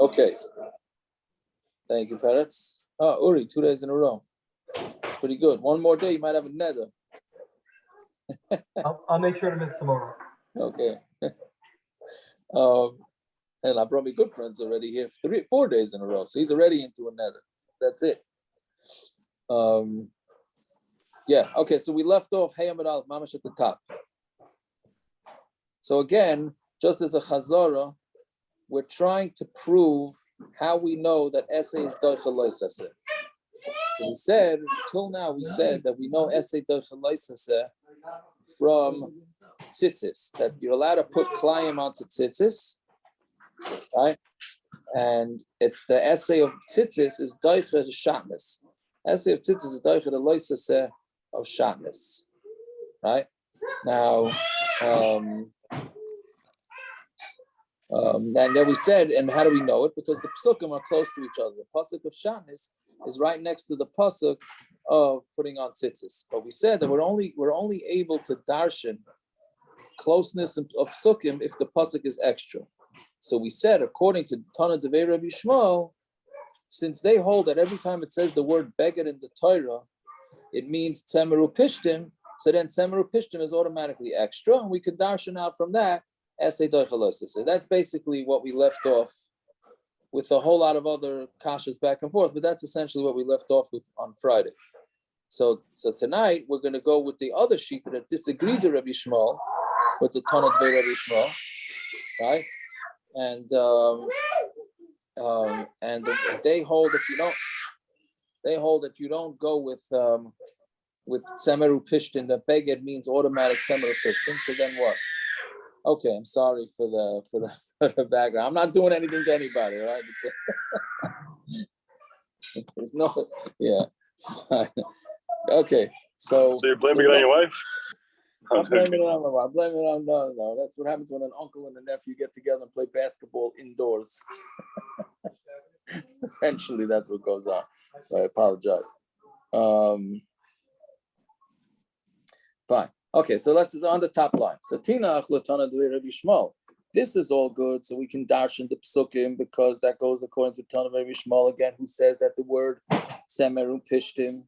Okay. Thank you, Peretz. Oh, Uri, 2 days in a row. That's pretty good. One more day, you might have a neder. I'll make sure to miss tomorrow. Okay. And I brought me good friends already here 4 days in a row. So he's already into a neder. That's it. Yeah, okay, so we left off Hey Amud Aleph Mamash at the top. So again, just as a chazara, we're trying to prove how we know that essay is doicha loisaseh. So we said, till now we said that we know essay doicha loisaseh from tzitzis, that you're allowed to put klayim onto tzitzis, right? And it's the essay of tzitzis is doicha shatnez. Essay of tzitzis is doicha the loisaseh of shatnez, right? Now, and then we said, and how do we know it? Because the pasukim are close to each other. The passuk of shatnez is right next to the passuk of putting on tzitzis. But we said that we're only able to darshan closeness of pasukim if the passuk is extra. So we said, according to Tana Devei Rabbi Shmuel, since they hold that every time it says the word beged in the Torah, it means tzemeru pishtim, so then tzemeru pishtim is automatically extra, and we could darshan out from that essay doicha. So that's basically what we left off with a whole lot of other kashas back and forth, but that's essentially what we left off with on Friday. So tonight we're going to go with the other sheet that disagrees with Rabbi Shmuel, with the Tana Devei Rabbi Shmuel, right? And they hold that you don't go with tzemeru pishtin. The beged means automatic tzemeru pishtin. So then what? Okay, I'm sorry for the background. I'm not doing anything to anybody, right? There's no, yeah. Okay, so you're blaming it on your wife? I'm blaming it on my wife. I'm blaming it on no. That's what happens when an uncle and a nephew get together and play basketball indoors. Essentially, that's what goes on. So I apologize. Fine. Okay, so let's on the top line. So Tina Achlatana Devei Rabbi Shmuel. This is all good, so we can darshan the pasukim because that goes according to Tana Rabbi Shmuel again, who says that the word tzemeru pishtim,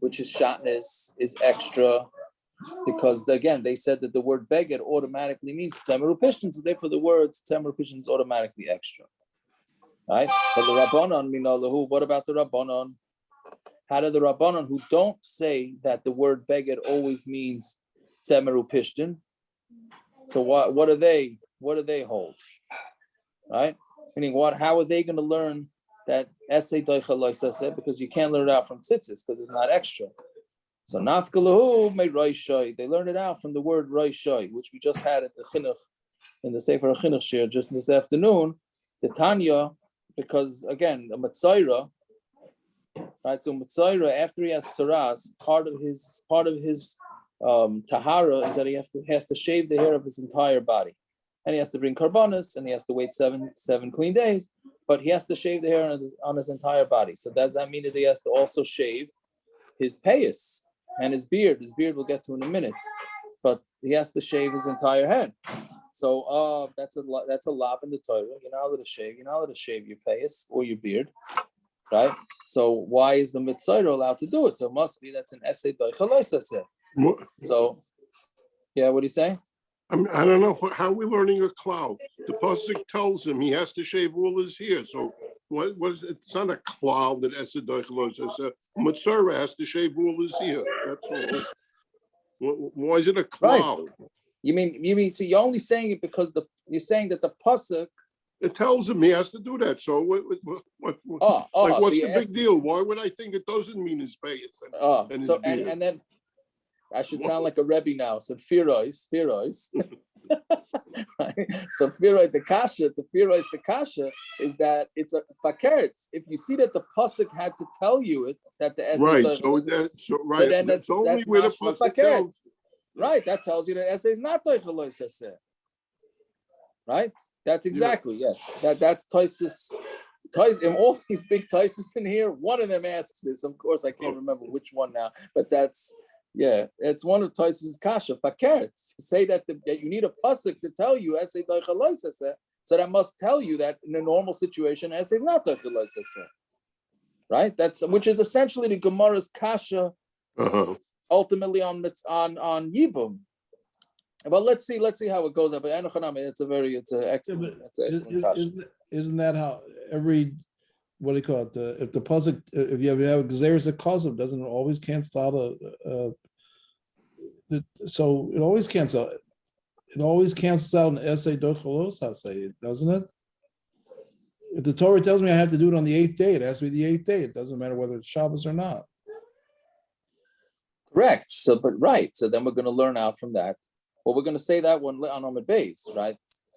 which is shatnez, is extra because again they said that the word beged automatically means tzemeru pishtim, so therefore the words tzemeru pishtim is automatically extra, right? But the Rabbanon minalahu. What about the Rabbanon? How do the Rabbanon who don't say that the word beged always means tzemeru pishtim? So what do they hold? Right? Meaning what? How are they going to learn that essay doicha loisaseh? Because you can't learn it out from tzitzis because it's not extra. So nafkalahu may roishai. They learn it out from the word roishai, which we just had at the chinuch in the Sefer Chinuch shir just this afternoon. The Tanya, because again the metzora. Right, so metzora, after he has tzaras, part of his tahara is that he has to shave the hair of his entire body, and he has to bring korbanos, and he has to wait seven clean days, but he has to shave the hair on his entire body. So does that mean that he has to also shave his payas and his beard? His beard we'll get to in a minute, but he has to shave his entire head. So that's a lav in the Torah. You're not allowed to shave. You're not allowed to shave your payas or your beard. Right? So why is the metzora allowed to do it? So it must be that's an essay doicha loisaseh. So, yeah, what do you say? I don't know. How are we learning a cloud? The passuk tells him he has to shave all his hair. So what is it? It's not a cloud that essay doicha loisaseh. Metzora has to shave all his hair. That's all. Why is it a cloud? Right. You mean? So you're only saying it because you're saying that the passuk. It tells him he has to do that. So what's the big deal? Why would I think it doesn't mean his pay? And then I should sound like a Rebbe now. So Firois. Right? So Firois the kasha is that it's a fakert. If you see that the pasuk had to tell you it, that the essay right. So then that's only where the pasuk tells. Right. That tells you that essay is not doicha loisaseh. Right? That's exactly, yes. That's Taisus. In all these big Taisus in here, one of them asks this. Of course, I can't remember which one now, but it's one of Taisus' kasha. Fakert. Say that you need a pasuk to tell you essay doicha loisaseh. So that must tell you that in a normal situation, essay is not doicha loisa, right? That's which is essentially the Gemara's kasha, ultimately on Yibum. But let's see how it goes up. But it's an excellent kasha. Isn't that how every, what do you call it? If the passuk, if you have xeris a kozov, doesn't it always cancel out so it always cancels. It always cancels out an essay dochalos hasay, doesn't it? If the Torah tells me I have to do it on the 8th day, it has to be the 8th day. It doesn't matter whether it's Shabbos or not. Correct. So then we're going to learn out from that. Well, we're going to say that one on Amud Beis, right?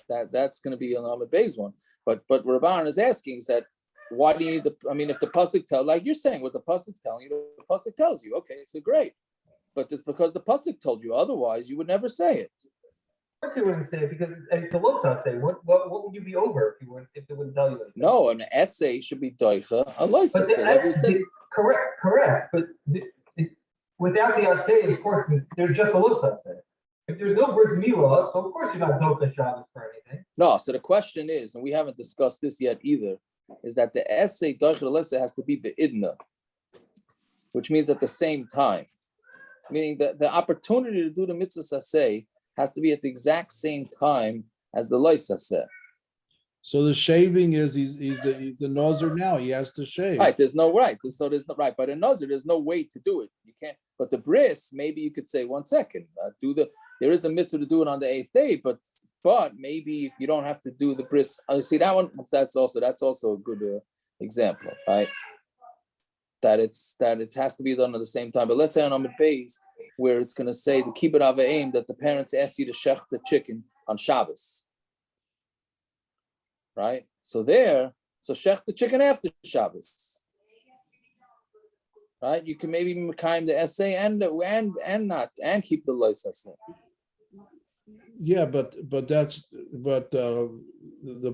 That's going to be an Amud Beis one. But what Rabban is asking is that why do you need if the pasuk tells, like you're saying, what the pasuk's telling you, the pasuk tells you, okay, so great. But it's because the pasuk told you, otherwise you would never say it. Of course you wouldn't say it because it's a losa say. What would you be over if it wouldn't tell you anything? No, an essay should be doicha, a loisa. Correct. But without the assay, of course, there's just a losa say. If there's no bris milah, so of course you're not docha Shabbos for anything. No, so the question is, and we haven't discussed this yet either, is that the essay doicha loisa has to be beidna, which means at the same time, meaning that the opportunity to do the mitzvah saseh has to be at the exact same time as the lois saseh. So the shaving is he's the nazir now. He has to shave. Right. There's no right. There's no right. But in nazir, there's no way to do it. You can't. But the bris, maybe you could say 1 second. There is a mitzvah to do it on the 8th day, but maybe you don't have to do the bris. See that one. That's also a good example, right? That it has to be done at the same time. But let's say on Amud Beis, where it's going to say the kibbut aveim that the parents ask you to shech the chicken on Shabbos, right? So shech the chicken after Shabbos, right? You can maybe mekayim the essay and keep the lois essay. Yeah, but the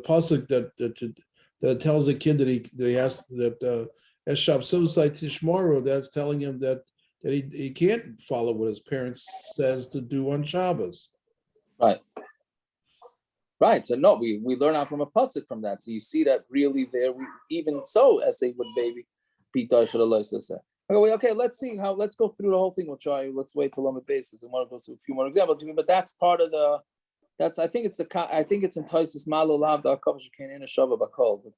passuk that tells a kid that he has that Shabbos Tishmaru, that's telling him that he can't follow what his parents says to do on Shabbos. Right. So no, we learn out from a passuk from that. So you see that really there, even so, essay would maybe be doicha lois essay. Okay, let's go through the whole thing. We'll try. Let's wait till Amud Beis. I want to go through a few more examples. But that's part of the. I think it's in Taisus Malo Lav da Akav Shekain in a Shava Bakol.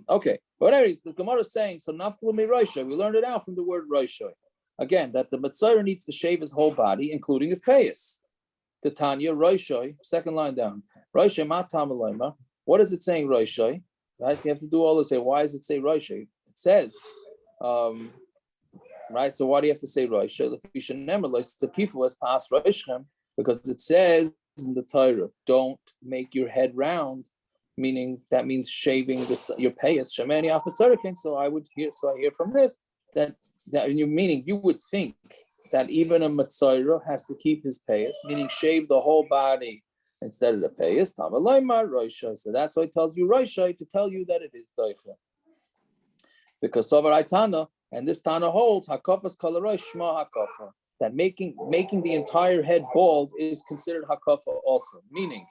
Okay. But anyways, the Gemara is saying so. Naftalumi Roisha. We learned it out from the word Roisha. Again, that the metzora needs to shave his whole body, including his payas. The Tanya Roisha, second line down. Roisha matam. What is it saying Roisha? Right. You have to do all this. Say why does it say Roisha? It says. Right, so why do you have to say Roisha? Because it says in the Torah, don't make your head round, meaning that means shaving your payas. So I hear from this that meaning you would think that even a metzora has to keep his payas, meaning shave the whole body instead of the payas. So that's why it tells you Roisha to tell you that it is doicha. Because Sovar Tana, and this Tana holds hakafas kalaroy shma hakafa, that making the entire head bald is considered hakafa also. Meaning,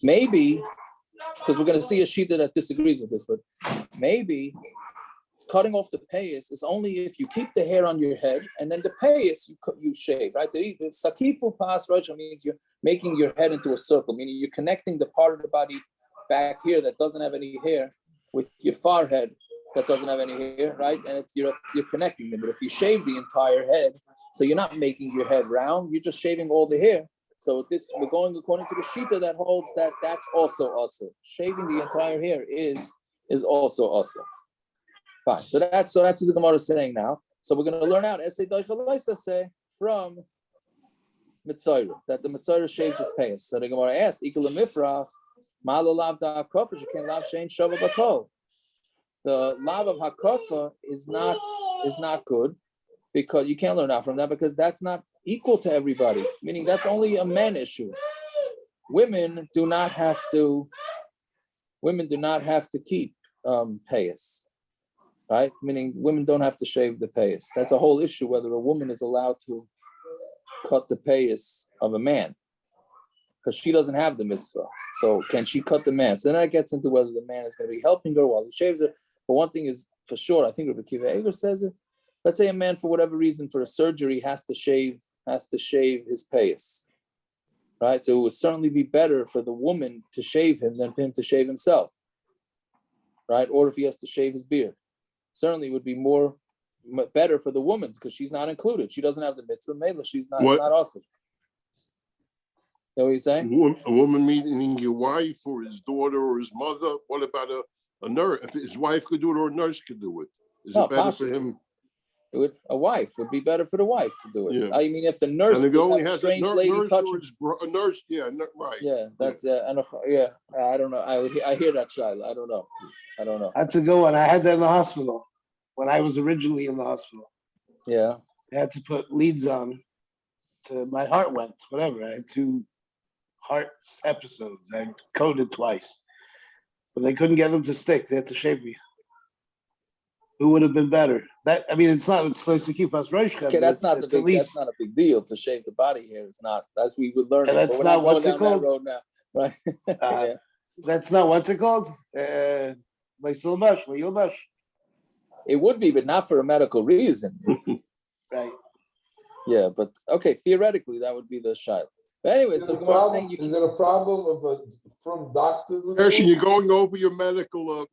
maybe because we're going to see a shita that disagrees with this, but maybe cutting off the payas is only if you keep the hair on your head and then the payas you shave, right? The sakifu pas rosh means you're making your head into a circle, meaning you're connecting the part of the body back here that doesn't have any hair with your forehead that doesn't have any hair, right? And you're connecting them. But if you shave the entire head, so you're not making your head round, you're just shaving all the hair. So we're going according to the shita that holds that that's also. Shaving the entire hair is also. Fine. So that's what the Gemara is saying now. So we're going to learn out essay doicha say from metzora, that the metzora shaves his payas. So the Gemara asks, ikul mifrach. The lav of hakafa is not good because you can't learn out from that because that's not equal to everybody. Meaning that's only a man issue. Women do not have to keep payas, right? Meaning women don't have to shave the payas. That's a whole issue whether a woman is allowed to cut the payas of a man. because she doesn't have the mitzvah. So can she cut the man? So then that gets into whether the man is going to be helping her while he shaves her. But one thing is for sure, I think Rabbi Akiva Eger says it. Let's say a man, for whatever reason, for a surgery, has to shave his payas, right? So it would certainly be better for the woman to shave him than for him to shave himself, right? Or if he has to shave his beard, certainly it would be better for the woman because she's not included. She doesn't have the mitzvah. Mela, she's not. It's not awesome. Know what you're saying? A woman meaning your wife or his daughter or his mother. What about a nurse? If his wife could do it or a nurse could do it, is it better for him? A wife would be better for the wife to do it. Yeah. I mean, if the nurse only has strange lady touching a nurse, right. Yeah, that's I don't know. I hear that, Shiloh. I don't know. That's a good one. I had that in the hospital when I was originally in the hospital. Yeah. I had to put leads on to my heart went, whatever. I had 2 heart episodes. I coded twice. But they couldn't get them to stick. They had to shave me. Who would have been better? It's like to keep us Rosh. Okay, that's not a big deal to shave the body hair. It's not, as we would learn. That's not what's it called. Road now, right? Yeah. That's not what's it called. It would be, but not for a medical reason. Right. Yeah, but okay, theoretically that would be the shayla. But anyway, is it a problem from doctors? Gershon, you're going over your medical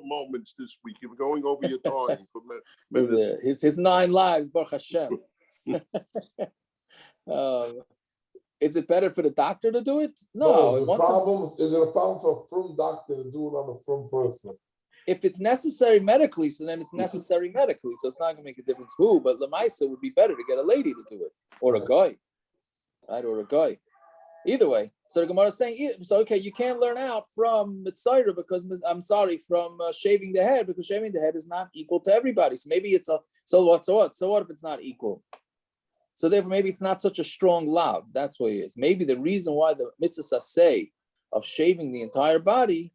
moments this week. You're going over your time for medicine. His 9 lives, Baruch Hashem. Is it better for the doctor to do it? No. Is it a problem for a frum doctor to do it on a frum person? If it's necessary medically, so then it's necessary medically. So it's not going to make a difference who, but Lamaisa would be better to get a lady to do it, or a guy. Right, or a guy. Either way. So the Gemara is saying, okay, you can't learn out from metzora from shaving the head, because shaving the head is not equal to everybody. So maybe it's so what if it's not equal? So therefore, maybe it's not such a strong lav. That's what it is. Maybe the reason why the mitzvah say of shaving the entire body,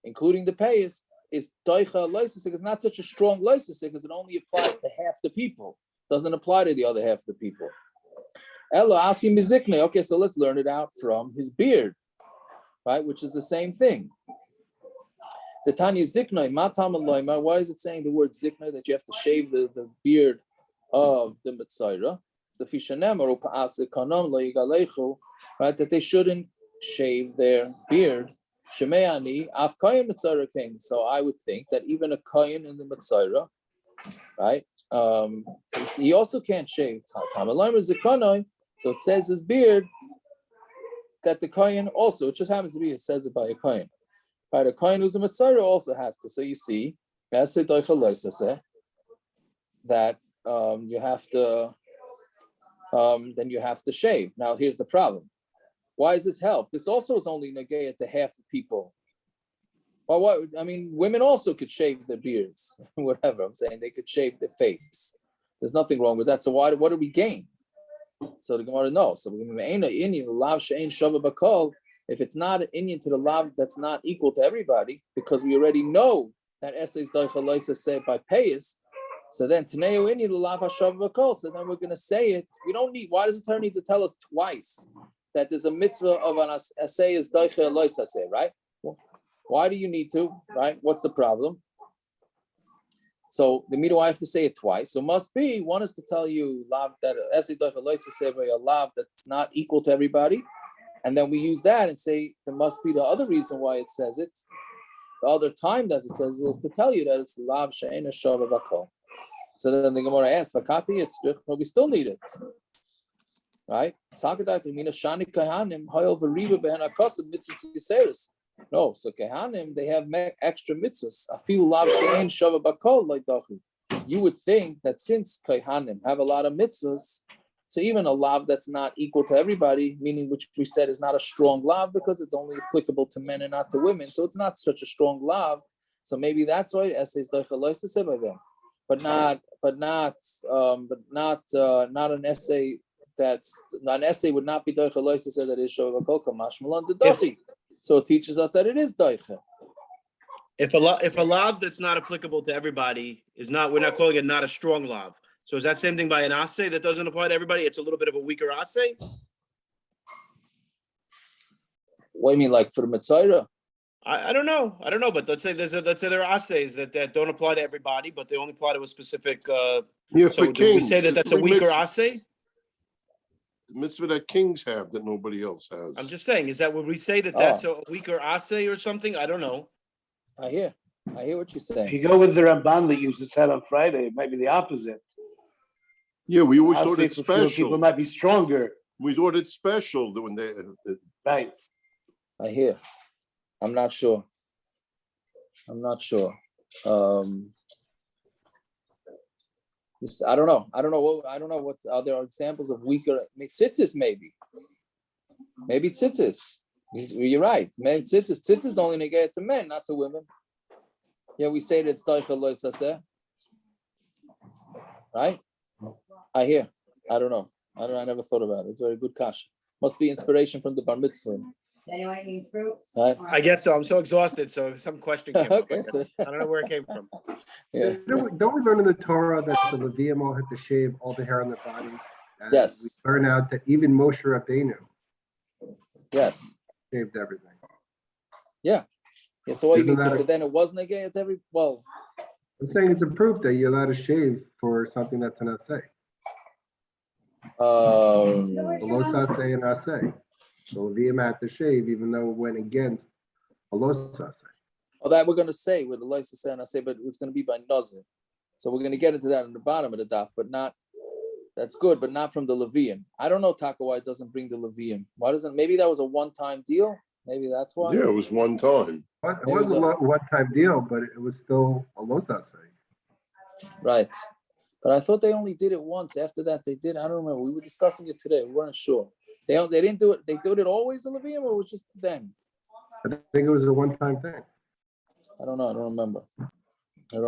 including the payas, is doicha loisasik. It's not such a strong loisasik because it only applies to half the people. Doesn't apply to the other half of the people. Okay, so let's learn it out from his beard, right? Which is the same thing. The Tanya Ziknoi, Matam Aloima. Why is it saying the word Ziknoi that you have to shave the beard of the metzora? The Fishanem or Kanam Lo Yigalechu, right? That they shouldn't shave their beard. Shemeani Af Kohen metzora came. So I would think that even a kohen in the metzora, right? He also can't shave. So it says his beard that the kohen also, it just happens to be, it says it by a kohen. Right, a kohen who's a metzora also has to. So you see, that you have to, then you have to shave. Now here's the problem. Why does this help? This also is only negayah to half the people. Well, what? I mean, women also could shave their beards, whatever. I'm saying they could shave their face. There's nothing wrong with that. So what do we gain? So the Gemara knows. So if it's not an Indian to the lav that's not equal to everybody, because we already know that essays doicha say by payas. So then Taneu Indian lav hashav b'kol. So then we're going to say it. We don't need. Why does the Torah need to tell us twice that there's a mitzvah of an essay is doicha loisa say, right? Why do you need to, right? What's the problem? So the middle I have to say it twice. So must be one is to tell you lav that essay doicha loisa say by a lav that's not equal to everybody, and then we use that and say there must be the other reason why it says it. The other time that it says is to tell you that it's lav she'ena shava b'kol. So then the Gemara asks, "Vakati it's but we still need it." Right? No, so Kehanim, they have extra mitzvahs. You would think that since Kehanim have a lot of mitzvahs, so even a lav that's not equal to everybody, meaning which we said is not a strong lav because it's only applicable to men and not to women, so it's not such a strong lav. So maybe that's why essays doicha say by them, but not an essay. That's an essay would not be doicha to say that it is shova kolka mashmalan the dochi. So it teaches us that it is doicha. If a lav that's not applicable to everybody is not, we're not calling it not a strong lav. So is that same thing by an assay that doesn't apply to everybody? It's a little bit of a weaker assay. What do you mean, like for the metzora? I don't know. But let's say there are assays that don't apply to everybody, but they only apply to a specific. Yeah, So for do we kings. say that that's a Every weaker mitzvah- assay? The mitzvah that kings have that nobody else has. I'm just saying, would we say that that's a weaker assay or something? I don't know. I hear what you're If saying. you go with the Ramban that uses that on Friday, it might be the opposite. Yeah, we always thought Assay it's for fewer people special. might be stronger. We thought it's special that when they. Right. I hear. I'm not sure. I don't know. I don't know what there are examples of weaker tzitzis. Maybe tzitzis. You're right. Maybe tzitzis. Tzitzis only negate to men, not to women. Yeah, we say that it's doicha lo saseh. Right? I hear. I don't know. I never thought about it. It's a very good kasha. Must be inspiration from the bar mitzvah. Anyone need fruits? Right? I guess so. I'm so exhausted. So some question came up. Okay, so I don't know where it came from. yeah. Don't we learn in the Torah that the Levium all had to shave all the hair on their body? And Yes. we learn out that even Moshe Rabbeinu Yes. shaved everything. Yeah. So what you Isn't mean? that So a- then it wasn't against every. Well, I'm saying it's a proof that you're allowed to shave for something that's an assay. The los assay and assay. The Levium had to shave even though it went against a los assay. well, that we're going to say with the license and I say, but it's going to be by nazir. So we're going to get into that in the bottom of the daf, but not. That's good, but not from the Levium. I don't know, Taka, why it doesn't bring the Levium. Why doesn't? Maybe that was a one-time deal. Maybe that's why. Yeah, it was one time. It was a one-time deal, but it was still a los assay. Right. But I thought they only did it once. After that, they did. I don't remember. We were discussing it today. We weren't sure. They didn't do it. They did it always the Levium, or it was just then? I think it was a one-time thing. I don't know. I don't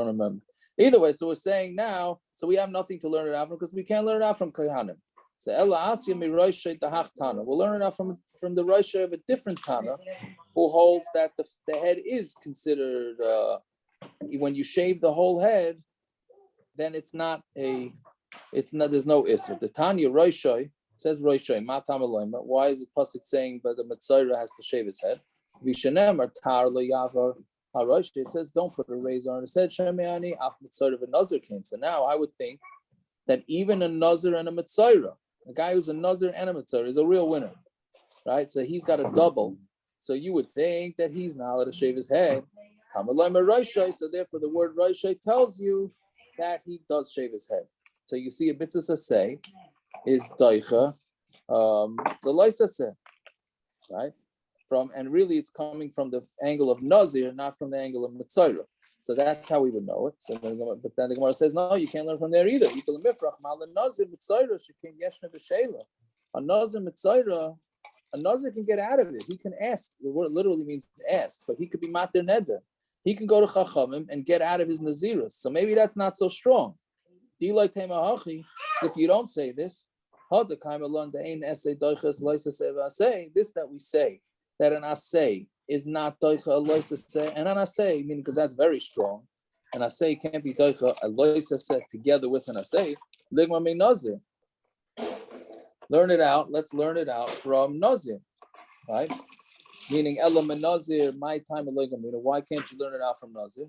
remember. Either way, so we're saying now, so we have nothing to learn it out from because we can't learn it out from kohanim. So Ella Asya mi Roshei Dahach Tana. We'll learn it out from the Roshei of a different Tana, who holds that the head is considered when you shave the whole head, then there's no issue. The Tanya Roshei says Roshei Matam Eloima. Why is it passuk saying that the metzora has to shave his head? Vishanem or tar lo yavar. It says don't put a razor on. It said Shemeani af metzora of a nazir came. So now I would think that even a nazir and a metzora, a guy who's a nazir and a metzora is a real winner, right? So he's got a double. So you would think that he's not allowed to shave his head. So therefore, the word Roshei tells you that he does shave his head. So you see a mitzvah say is doicha, the loisa say, right? And really it's coming from the angle of nazir, not from the angle of metzora. So that's how we would know it. So but then the Gemara says, no, you can't learn from there either. A nazir metzora, a nazir can get out of it. He can ask. The word literally means ask, but he could be matir neder. He can go to Chachamim and get out of his nazirus. So maybe that's not so strong. If you don't say this, this that we say, that an asay is not doicha a loisa, and an asay, meaning because that's very strong. An asay can't be doicha a loisa together with an asay. Ligma me nazir. Learn it out. Let's learn it out from nazir, right? Meaning elam nazir, my time of ligma. Why can't you learn it out from nazir?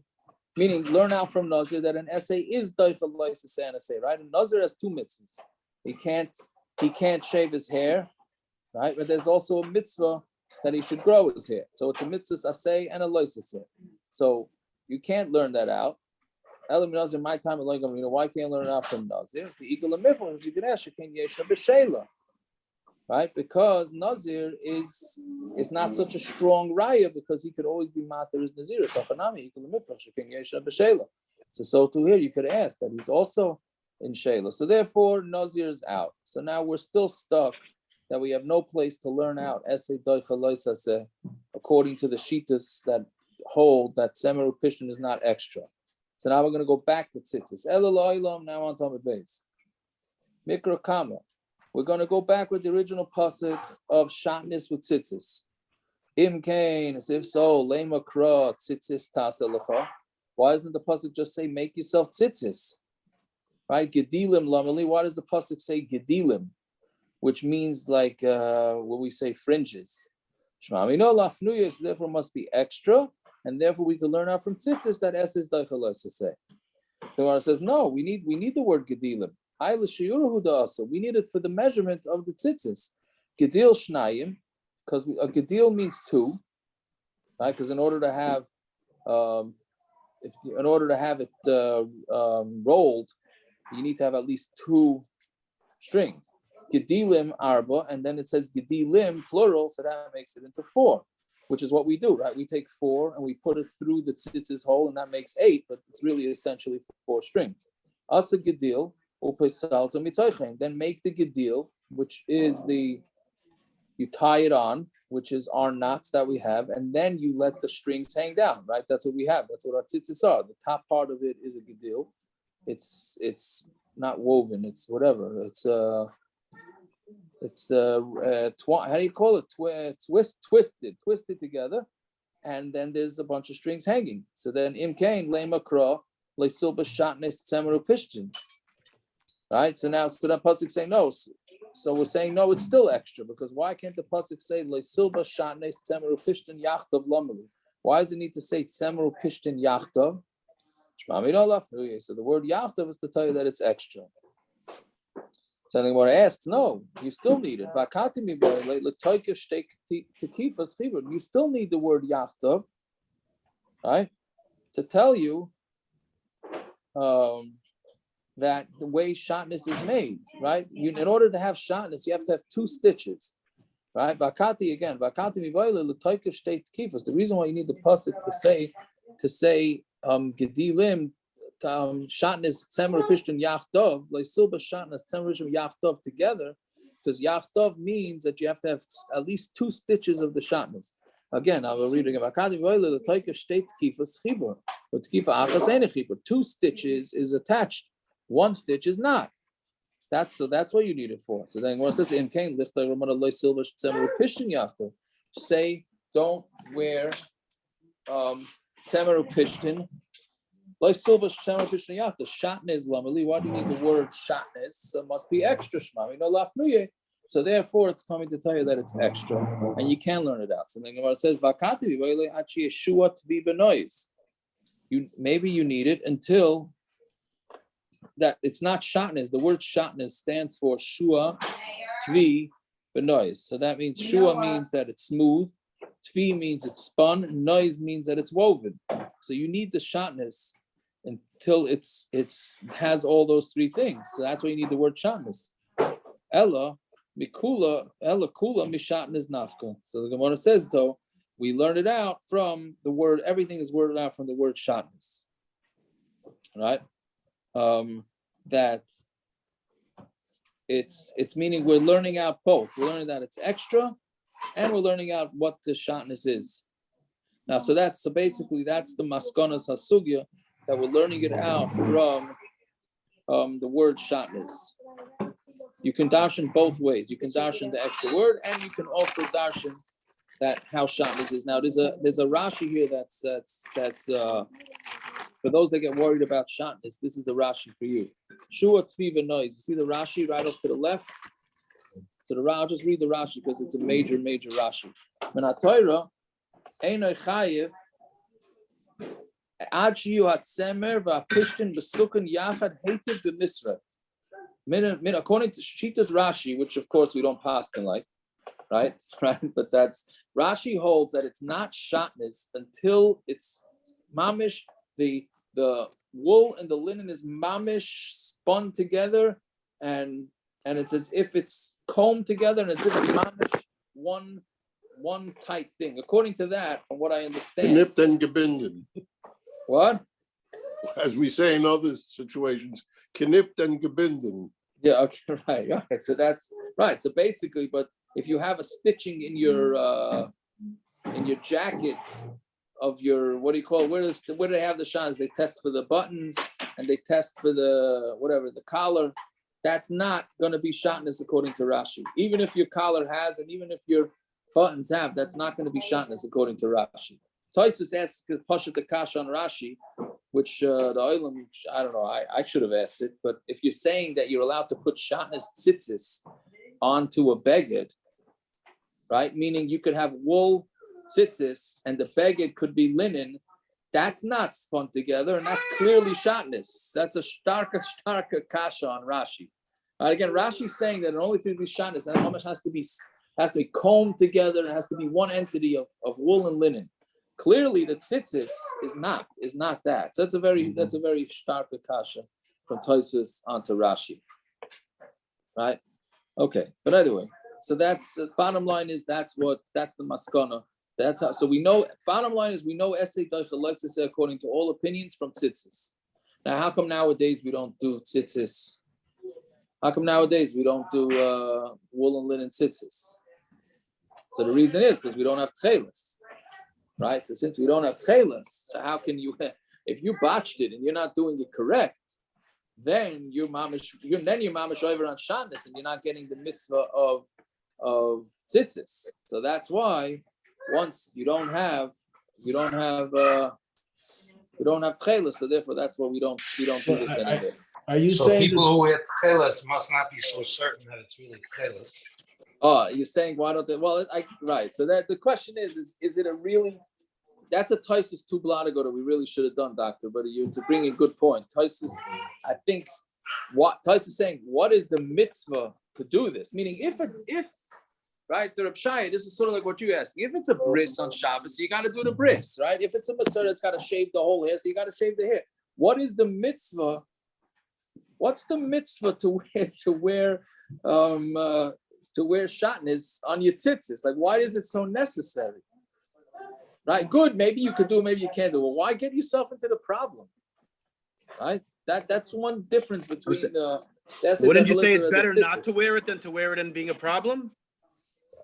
Meaning learn out from nazir that an essay is doicha loisa and asay, right? And nazir has two mitzvahs. He can't shave his hair, right? But there's also a mitzvah that he should grow his hair. So it's a mitzvah asay and a lois asay. So you can't learn that out. Elam nazir, my time of ligam. Why can't you learn it out from nazir? The equal of miflim, you can ask, you can yeshna b'sheila, right? Because nazir is not such a strong raya because he could always be matir as nazir. So chanami equal of miflim, you can yeshna b'sheila. So too here you could ask that he's also in sheila. So therefore nazir is out. So now we're still stuck that we have no place to learn out essay doicha loisase according to the shitas that hold that semeru pishin is not extra. So now we're going to go back to tzitzis. Elul now on tamid base. Mikra kama. We're going to go back with the original passuk of shatnez with tzitzis. Im kain, as if so, lema kra tzitzis taselecha. Why doesn't the passuk just say make yourself tzitzis? Right? Gedilim lamali. Why does the passuk say gedilim? Which means like what we say fringes. Shmami no lafnuyas, therefore must be extra, and therefore we can learn out from tzitzis that es is daichalos to say. So it says no, we need the word gedilim. We need it for the measurement of the tzitzis. Gedil shnayim, because a gedil means two, right? Because in order to have it rolled, you need to have at least two strings. Gedilim arba, and then it says gedilim plural, so that makes it into four, which is what we do, right? We take four and we put it through the tzitzis hole, and that makes eight, but it's really essentially four strings. Asa gedil upeisalta mitoichem. Then make the gedil, which is you tie it on, which is our knots that we have, and then you let the strings hang down, right? That's what we have. That's what our tzitzis are. The top part of it is a gedil. It's not woven. It's whatever. How do you call it? Twisted together, and then there's a bunch of strings hanging. So then imkain lemakra leisilba shatnez tzemeru pishtin. Right. So now, so that passuk saying no. So we're saying no. It's still extra, because why can't the pasuk say leisilba shatnez tzemeru pishtin yachtav lameli? Why does it need to say tzemeru pishtin yachtav? So the word yachtav is to tell you that it's extra. So the Gemara asks, no, you still need it. You still need the word yachtav, right? To tell you that the way shatnez is made, right? In order to have shatnez, you have to have two stitches, right? Vakati again, the reason why you need the passuk to say gedilim shatnez tzemer pishton yachtov leisilba shatnez tzemer yachtov together, because yachtov means that you have to have at least two stitches of the shatnez. Again, I will read again. Two stitches is attached. One stitch is not. That's what you need it for. So then what it says in Cain, say don't wear tzemer pishton. Like silver tzemer pishton yachta shatnez lamali. Why do you need the word shatnez? So it must be extra shmami no lafnuye. So therefore, it's coming to tell you that it's extra, and you can learn it out. So then Gemara says, maybe you need it until that it's not shatnez. The word shatnez stands for shua tvi benois. So that means shua means that it's smooth, tvi means it's spun, noise means that it's woven. So you need the shatnez until it has all those three things. So that's why you need the word shatnez. Ella mikula ella kula mishatnez nafka. So the Gemara says though, we learn it out from the word. Everything is worded out from the word shatnez, right? That it's meaning we're learning out both. We're learning that it's extra, and we're learning out what the shatnez is. Now, so basically that's the maskonas hasugya, that we're learning it out from the word shatnez. You can darshan both ways. You can darshan the extra word, and you can also darshan that how shatnez is. Now, there's a Rashi here that's for those that get worried about shatnez. This is the Rashi for you. Shua tviva noise. You see the Rashi right off to the left. So I'll just read the Rashi because it's a major Rashi. Torah einay chayiv ad shiyu hatzemer va'pishtin besukan yachad hated b'misra. According to Shita's Rashi, which of course we don't pass in like, right? But that's Rashi holds that it's not shatnez until it's mamish, the wool and the linen is mamish spun together, and it's as if it's combed together, and it's if it's mamish one tight thing. According to that, from what I understand. Knipped and gebinden. What? As we say in other situations, knipped and gebinden. Yeah, okay, right. Okay, so that's right. So basically, but if you have a stitching in your jacket of your, what do you call it? Where do they have the shines? They test for the buttons and they test for the collar. That's not going to be shatnez according to Rashi. Even if your collar has, and even if your buttons have, that's not going to be shatnez according to Rashi. Toysus asks Pashat the Kash on Rashi, which the Olam, I don't know, I should have asked it, but if you're saying that you're allowed to put shatnez tzitzis onto a beged, right? Meaning you could have wool tzitzis and the beged could be linen. That's not spun together, and that's clearly shatnez. That's a starka kasha on Rashi. Again, Rashi's saying that in only through these shatnez, and how much has to be combed together, and has to be one entity of wool and linen. Clearly, the tzitzis is not that. So that's a very starka kasha from Tosfos onto Rashi, right? Okay, but anyway, so that's bottom line is that's the maskana. That's how. So we know. Bottom line is we know essay daicha according to all opinions from tzitzis. Now, how come nowadays we don't do tzitzis? How come nowadays we don't do wool and linen tzitzis? So the reason is because we don't have tchelas, right? So since we don't have tchelas, so how can you? If you botched it and you're not doing it correct, then your mamish over on shatnez, and you're not getting the mitzvah of tzitzis. So that's why. Once you don't have tchelas, so therefore that's why we don't do this anymore. Are you So saying people who wear tchelas must not be so certain that it's really tchelas? Oh, you're saying why don't they? Well, right. So that the question is it a really? That's a Tosfos 2 blot ago that we really should have done, Doctor. But you to bring a good point. Tosfos, I think what Tosfos is saying. What is the mitzvah to do this? Meaning, if right, the Reb Shaya, this is sort of like what you asked. If it's a bris on Shabbos, you got to do the bris, right? If it's a metzora, it's got to shave the whole hair, so you got to shave the hair. What is the mitzvah? What's the mitzvah to wear shatnez on your tzitzis? Like, why is it so necessary? Right? Good. Maybe you could do it, maybe you can't do it. Well, why get yourself into the problem? Right? That's one difference between Wouldn't you say it's better not to wear it than to wear it and being a problem?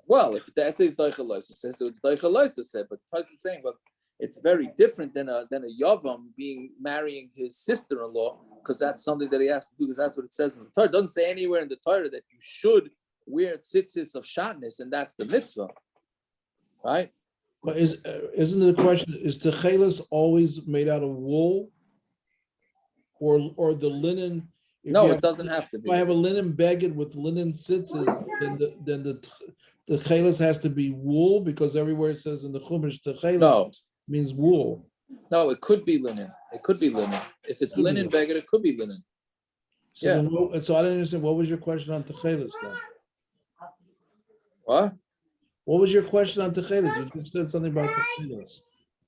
Well, if the essay is daicha says so, it's daicha said. But Tosfos is saying, well, it's very different than a yavam marrying his sister-in-law, because that's something that he has to do, because that's what it says in the Torah. It doesn't say anywhere in the Torah that you should wear tzitzis of shatnez, and that's the mitzvah, right? But isn't the question, is techelas always made out of wool, or the linen? No, it doesn't have to be. If I have a linen beged with linen tzitzis, then the chelas has to be wool, because everywhere it says in the Chumash techelas means wool. No, it could be linen. It could be linen. If it's linen beged, it could be linen. So I didn't understand. What was your question on techelas then? What? What was your question on techelas? You just said something about techelas.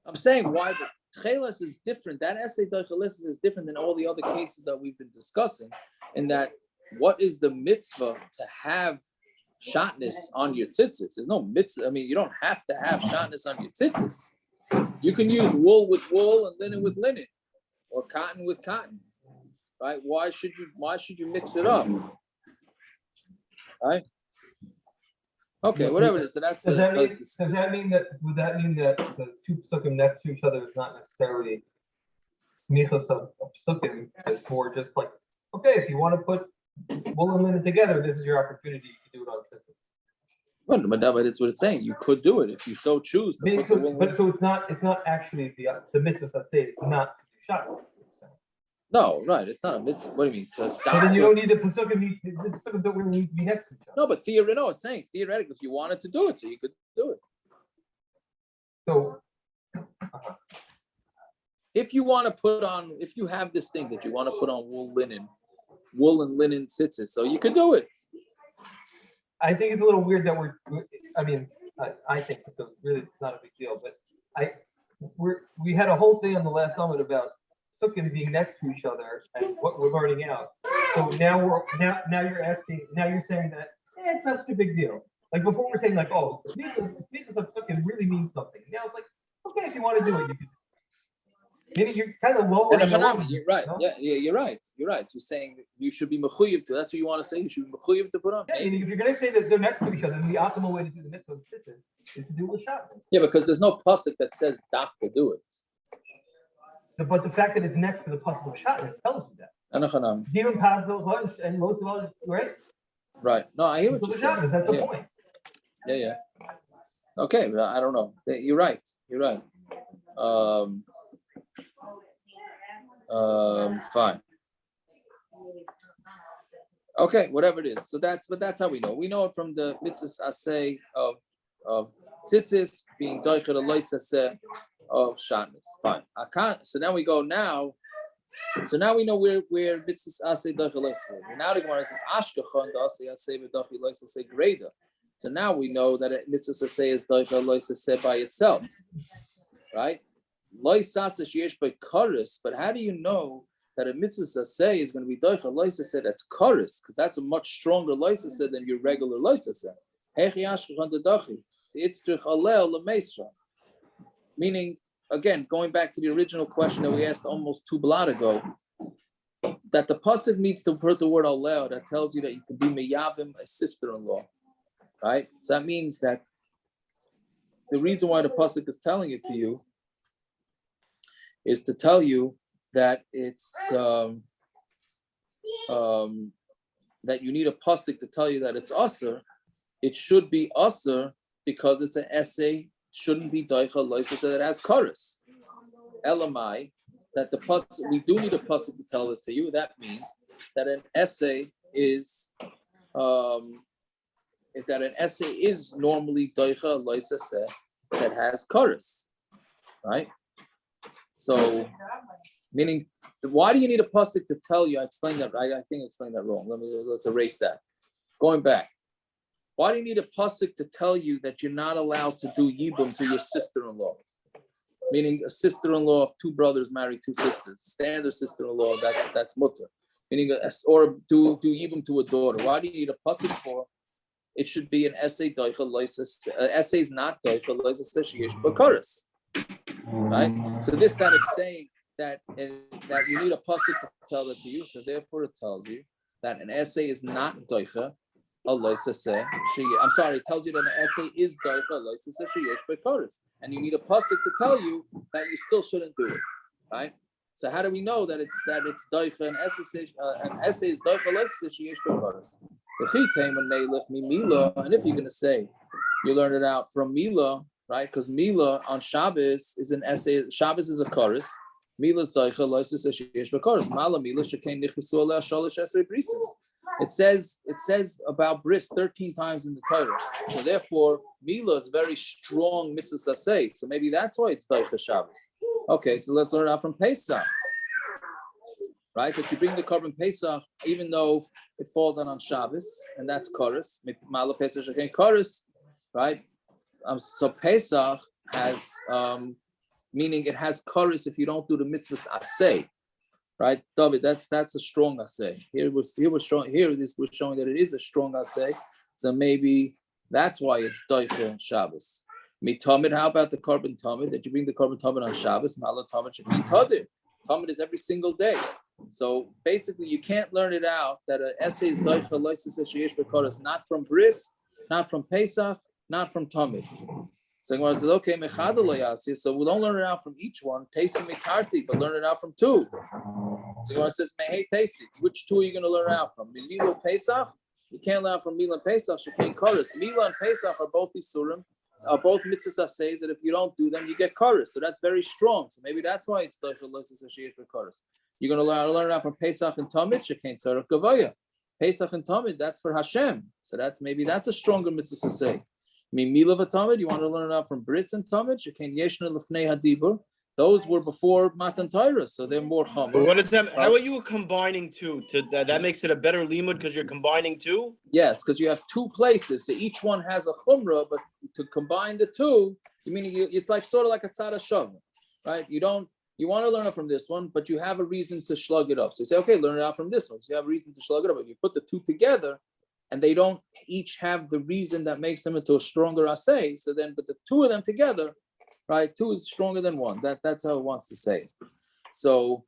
I'm saying why the techelas is different. That essay techelas is different than all the other cases that we've been discussing. In that, what is the mitzvah to have shatnez on your tzitzis? There's no mitzvah. I mean, you don't have to have shatnez on your tzitzis. You can use wool with wool and linen with linen, or cotton with cotton, right? Why should you mix it up, right? Okay, whatever it is. So that's would that mean that the two pasukim next to each other is not necessarily smichas of pasukim? It's more just like, okay, if you want to put wool and linen together, this is your opportunity. You can do it on tzitzis. But that's what it's saying. You could do it if you so choose. So it's not actually the mitzvah that say it's not to do Shabbos. No, right. It's not a mitzvah. What do you mean? So then you don't need the pasukim. The pasukim don't really need to be next to each other. No, but it's saying theoretically, if you wanted to do it, so you could do it. So if you want to if you have this thing that you want to put on wool and linen tzitzis, so you could do it. I think it's a little weird that I think so. Really, it's not a big deal. But we had a whole thing on the last Amud about pasukim being next to each other and what we're learning out. So now you're saying that it's not such a big deal. Like before we're saying like, oh, sneakers of pasukim really means something. Now it's like, okay, if you want to do it, you can. Meaning you're kind of lowering. You're right. No? Yeah, you're right. You're right. You're saying you should be mechuyev to. That's what you want to say. You should be mechuyev to put on. Yeah, if you're going to say that they're next to each other, then the optimal way to do the mitzvah of tzitzis is to do it with shatnez. Yeah, because there's no passuk that says dafka do it. But the fact that it's next to the passuk of shatnez tells you that. Even pasul lunch and most of all, right? Right. No, I hear what you're saying. That's the point. Yeah. Okay, but I don't know. You're right. Fine. Okay, whatever it is. So that's how we know. We know it from the mitzvahs asay of tzitzis, being doichet a loisase of shatnez. Fine. I can't. So now we go now. So now we know where mitzvahs asay doichet loisase. Now the Gemara says ashkachon asay asay v'doichet loisase greda. So now we know that mitzvahs asay is doichet loisase by itself, right? Loisase sheyesh by chorus. But how do you know that a mitzvah say is going to be doicha loisase that's chorus, because that's a much stronger loisase than your regular loisase. Meaning, again, going back to the original question that we asked almost 2 blot ago, that the passuk needs to put the word alel that tells you that you can be meyavim, a sister-in-law, right? So that means that the reason why the passuk is telling it to you is to tell you that it's that you need a passuk to tell you that it's usher. It should be usher because it's an essay. Shouldn't be doicha loisa, so that it has chorus. Elamai, that the passuk, we do need a passuk to tell this to you. That means that an essay is normally doicha loisa that has chorus, right? So, meaning, why do you need a passuk to tell you? I explained that. I think I explained that wrong. Let's erase that. Going back. Why do you need a passuk to tell you that you're not allowed to do yibum to your sister-in-law? Meaning, a sister-in-law of 2 brothers marry 2 sisters. Standard sister-in-law, that's mutter. Meaning, or do yibum to a daughter. Why do you need a passuk for? It should be an essay doicha loisas. Essay is not doicha loisas sheyesh b'karis. Right? So that it's saying that you need a passuk to tell that to you. So therefore it tells you that an essay is not doicha a loisaseh. I'm sorry, it tells you that an essay is doicha a loisaseh sheyesh b'karis. And you need a passuk to tell you that you still shouldn't do it. Right? So how do we know that it's doicha an essay is doicha a loisaseh sheyesh b'karis? And if you're going to say you learn it out from Mila, right? Because Mila on Shabbos is an essay. Shabbos is a chorus. Mila's doicha loisas sheyesh b'chorus. Mala Mila shekein nichnasu aleh shalosh esrei brises. It says about bris 13 times in the Torah. So therefore, Mila is very strong mitzvah saseh. So maybe that's why it's doicha Shabbos. Okay, so let's learn out from Pesach. Right? That you bring the korban Pesach, even though it falls out on Shabbos, and that's chorus. Mala Pesach shekein chorus, right? So Pesach has, meaning it has chorus if you don't do the mitzvahs asay, right? David, that's a strong asay. Here was strong. Here this was showing that it is a strong asay. So maybe that's why it's doicha Shabbos. Tamid. How about the korban tamid? That you bring the korban tamid on Shabbos. Mala tamid should be tadir. Tamid is every single day. So basically, you can't learn it out that an essay is doicha loisas sheyesh b'chorus, not from bris, not from Pesach, not from tamid. So Gemara says, okay, so we don't learn it out from each one, Tasi Mitarti, but learn it out from 2. So Gemara says, Mehei Tasi, which 2 are you going to learn out from? Mila and Pesach? You can't learn from Mila and Pesach, Shekain Chorus. Mila and Pesach are both Isurim, are both mitzvahs says that if you don't do them, you get chorus. So that's very strong. So maybe that's why it's doicha loisas sheyesh b'chorus. You're going to learn it out from Pesach and Tamid, Shekain Tzarech Gavaya. Pesach and Tamid, that's for Hashem. So that's a stronger mitzvah to say. Mimila v'tamid, you want to learn it out from bris and tamid. Shekain yeshna lefnei hadibur. Those were before matan Torah, so they're more chomer. But what is that? How are you combining 2? That makes it a better limud because you're combining 2. Yes, because you have 2 places. So each one has a chumrah, but to combine the 2, it's like sort of like a tzad hashavah, right? You want to learn it from this one, but you have a reason to slug it up. So you say, okay, learn it out from this one. So you have a reason to slug it up. If you put the 2 together, and they don't each have the reason that makes them into a stronger assay. So then, but the 2 of them together, right? 2 is stronger than 1. That's how it wants to say. So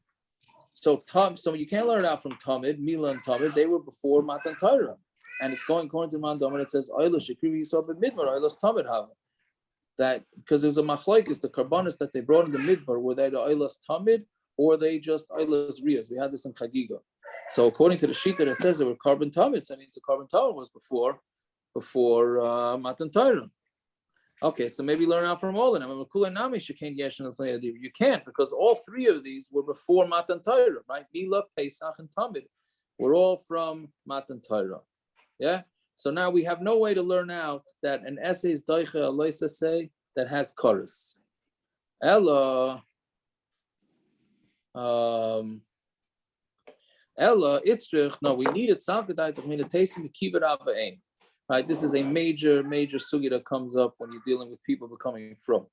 you can't learn it out from Tamid, Mila and Tamid. They were before Matan Torah, and it's going according to Mandam, and it says Oyla Shekrivi Yisrael Midbar Oylas Tamid have that because there was a machlokes, the korbanos that they brought in the Midbar, were they the Oylas Tamid or they just Oylas Riyas? We had this in Chagiga. So according to the sheet that it says there were korban tamid, that means the korban tamid was before matan Torah. Okay, so maybe learn out from all of them. You can't because all 3 of these were before matan Torah, right? Mila, Pesach, and Tamid were all from matan Torah. Yeah. So now we have no way to learn out that an essay is doicha a loisa say that has chorus. Ella, itzrich. No, we need it. Salgadai to meditation to keep it up aim. Right. This is a major sugi that comes up when you're dealing with people becoming from.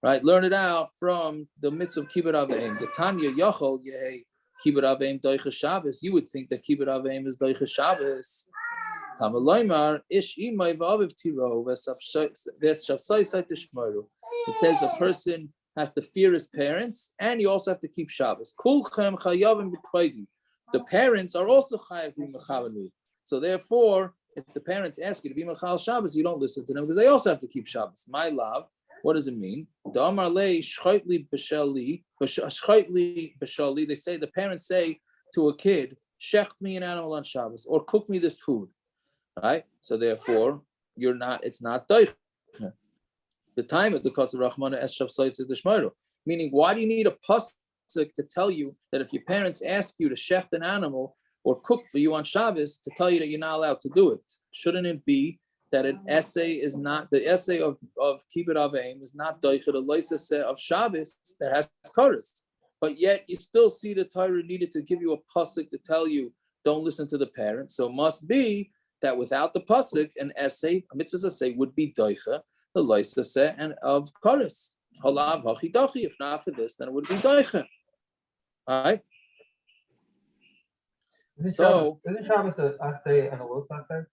Right. Learn it out from the mitzvah of kibbut aveim. The Tanya Yachol Yeh kibbut aveim doicha Shabbos. You would think that kibbut aveim is doicha Shabbos. It says a person has to fear his parents, and you also have to keep Shabbos. The parents are also chayav to be mechavanu. So therefore, if the parents ask you to be mechal Shabbos, you don't listen to them because they also have to keep Shabbos. My love, what does it mean? They say the parents say to a kid, shecht me an animal on Shabbos, or cook me this food. Right? So therefore, it's not doich. The time of the Kasar Rahmana es Shavsais the Shmaru. Meaning, why do you need a passuk to tell you that if your parents ask you to shecht an animal or cook for you on Shabbos, to tell you that you're not allowed to do it? Shouldn't it be that an essay is not, the essay of Kibbut Aveim is not doich the loisa of Shabbos that has chorus? But yet you still see the Torah needed to give you a passuk to tell you don't listen to the parents. So it must be that without the passuk, an essay, a mitzvah essay would be doicha, the loisa and of chorus. Halav hachidachi. If not for this, then it would be doicha. All right. So isn't Shabbos a assay and a los assay?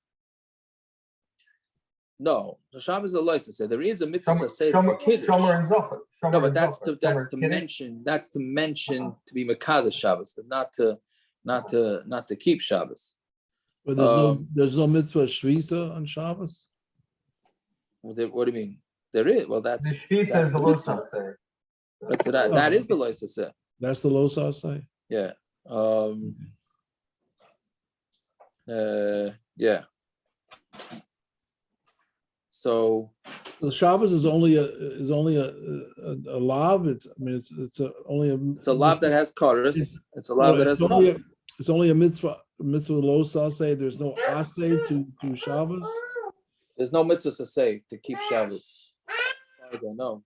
No, the Shabbos is a loisa. There is a mitzvah essay for kiddush. No, but that's to mention to be mekadosh Shabbos, but not to keep Shabbos. But there's no mitzvah shvisa on Shabbos. What do you mean? There is. Well, that's the shvisa is the los assay. But that is the loisa. That's the los assay. Yeah. Yeah. So the Shabbos is only a lav. It's only a lav that has chorus. It's a lav that has chorus. It's only a mitzvah los assay. There's no assay to Shabbos. There's no mitzvah assay to keep Shabbos. I don't know.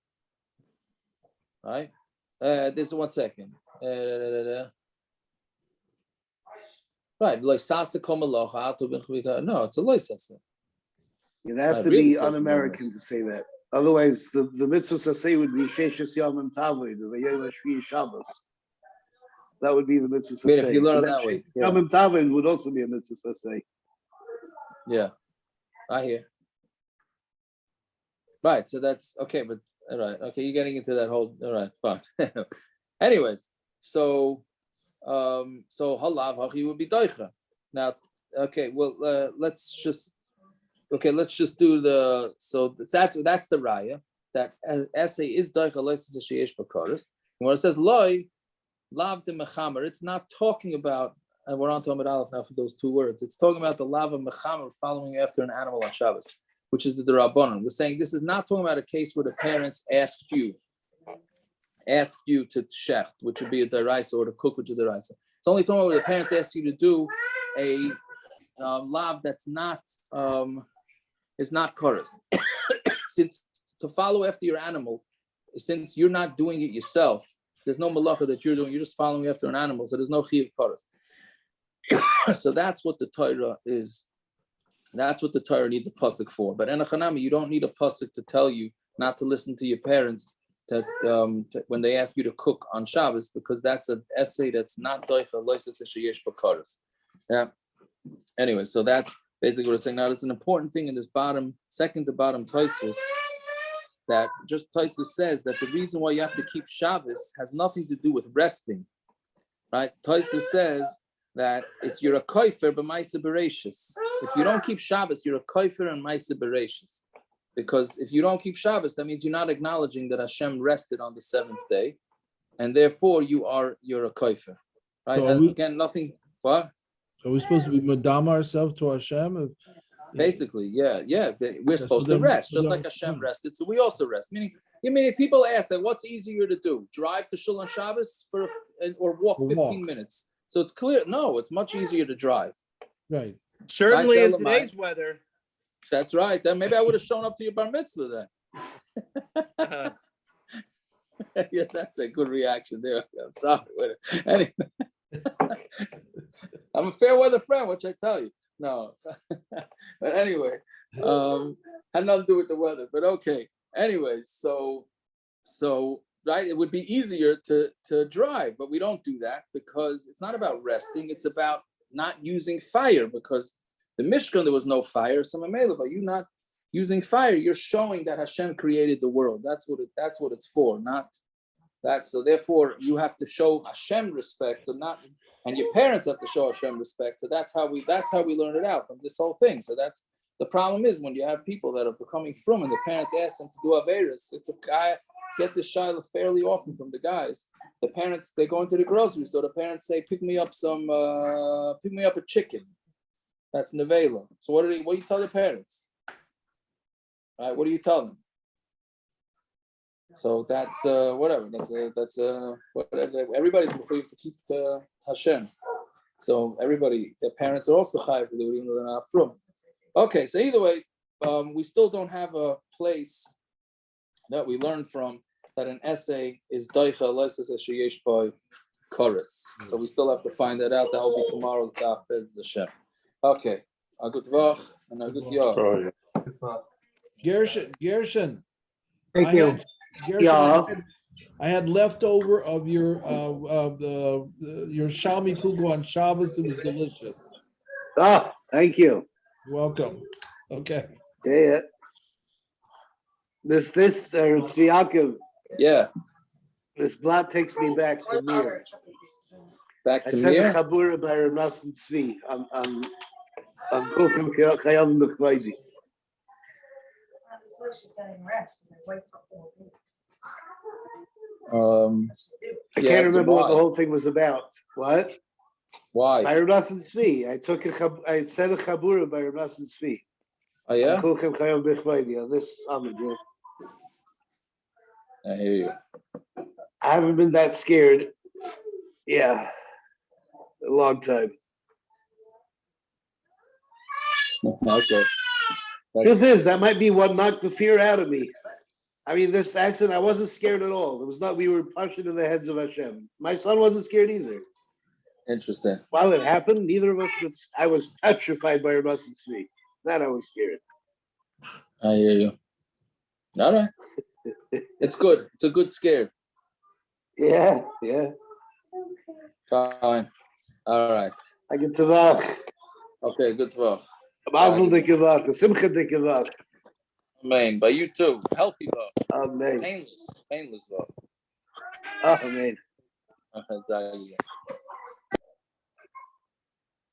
Right? This is 1 second. Right, no, it's a loisasa. You'd have to be un-American to say that. Otherwise, the mitzvah say would be Sheshes Yomim Tamid, the Yom Shvi Shabbos. That would be the mitzvah say. If you learn that way, Yomim Tamid would also be a mitzvah say. Yeah, I hear. Right, so that's okay, but all right, okay, you're getting into that whole. All right, fine. Anyways, so halav hachi would be doicha. Now, okay, well, let's just do the. So that's the raya that essay is doicha lois sheyesh b'karos. And when it says loy lav de mechamer, it's not talking about. And we're on to Amud Aleph now for those two words. It's talking about the lav of mechamer following after an animal on Shabbos, which is the Rabbanon. We're saying this is not talking about a case where the parents asked you to shecht, which would be a deraisa, or to cook, which is a deraisa. It's only talking about where the parents ask you to do a lav that's not is not chorus. Since to follow after your animal, since you're not doing it yourself, there's no malacha that you're doing. You're just following after an animal, so there's no chiyuv chorus. So that's what the Torah is. That's what the Torah needs a passuk for. But enachanami, you don't need a passuk to tell you not to listen to your parents that when they ask you to cook on Shabbos, because that's an essay that's not doicha loisas sheyesh b'karos. Yeah. Anyway, so that's basically what I'm saying. Now, it's an important thing in this second to bottom Tosfos, that just Tosfos says that the reason why you have to keep Shabbos has nothing to do with resting, right? Tosfos says that you're a kofer but ma'aser bereishis. If you don't keep Shabbos, you're a kofer and ma'aser bereishis. Because if you don't keep Shabbos, that means you're not acknowledging that Hashem rested on the seventh day, and therefore you're a kofer, right? So again, nothing. What? Are we supposed to be madama ourselves to Hashem? Basically, yeah. We're supposed to rest, just like Hashem rested. So we also rest. Meaning, if people ask that, what's easier to do? Drive to Shul on Shabbos or walk 15 minutes? So it's clear. No, it's much easier to drive. Right. Certainly in today's weather. That's right. Then maybe I would have shown up to your bar mitzvah then. Yeah, that's a good reaction there. I'm sorry. Anyway, I'm a fair weather friend, which I tell you. No, but anyway, had nothing to do with the weather. But okay. Anyway, so right, it would be easier to drive, but we don't do that because it's not about resting. It's about not using fire, because the Mishkan, there was no fire. So but you not using fire, you're showing that Hashem created the world. That's what it's for, not that. So therefore, you have to show Hashem respect. So not, and your parents have to show Hashem respect. So that's how we learn it out from this whole thing. So that's the problem is when you have people that are becoming from and the parents ask them to do Averis. It's a guy get this shiloh fairly often from the guys. The parents, they go into the grocery store. The parents say, pick me up a chicken. That's nevela. So what do you tell the parents? Right? What do you tell them? So that's whatever. That's whatever. Everybody's believed to keep Hashem. So everybody, their parents are also chayav to do it, even though they're not from. Okay, so either way, we still don't have a place that we learn from that an essay is daicha leses sheyesh by chorus. So we still have to find that out. That will be tomorrow's daf bez Hashem. Okay, a good vach and a good yah. Gershon. Thank you. Gershon, Yeah. I had leftover of your shalmi kugu on Shabbos. It was delicious. Oh, thank you. You're welcome. Okay. Yeah. This Tzviakov, Yeah, this blot takes me back to Mir. back I to said a Mir. chabura by Rav Nosson Tzvi on Kufim Chayam B'Kvaidi. I Yeah, can't so remember what the why? whole thing was about. What? Why? By Rav Nosson Tzvi. I said a chabura by Rav Nosson Tzvi. Oh yeah, Kufim Chayam B'Kvaidi on this Amud. Yeah. I hear you. I haven't been that scared. Yeah, a long time. Okay. Truth is, that might be what knocked the fear out of me. I mean, this accident, I wasn't scared at all. It was not, we were punched into the heads of Hashem. My son wasn't scared either. Interesting. While it happened, neither of us was, I was petrified by Rav Nosson Tzvi. That I was scared. I hear you. All right. It's good. It's a good scare. Yeah. Fine. All right. I get to that. Okay, good talk. Mazel dekevach, simcha dekevach. Amen. By you too. Healthy though. Amen. Painless though. Amen. Okay,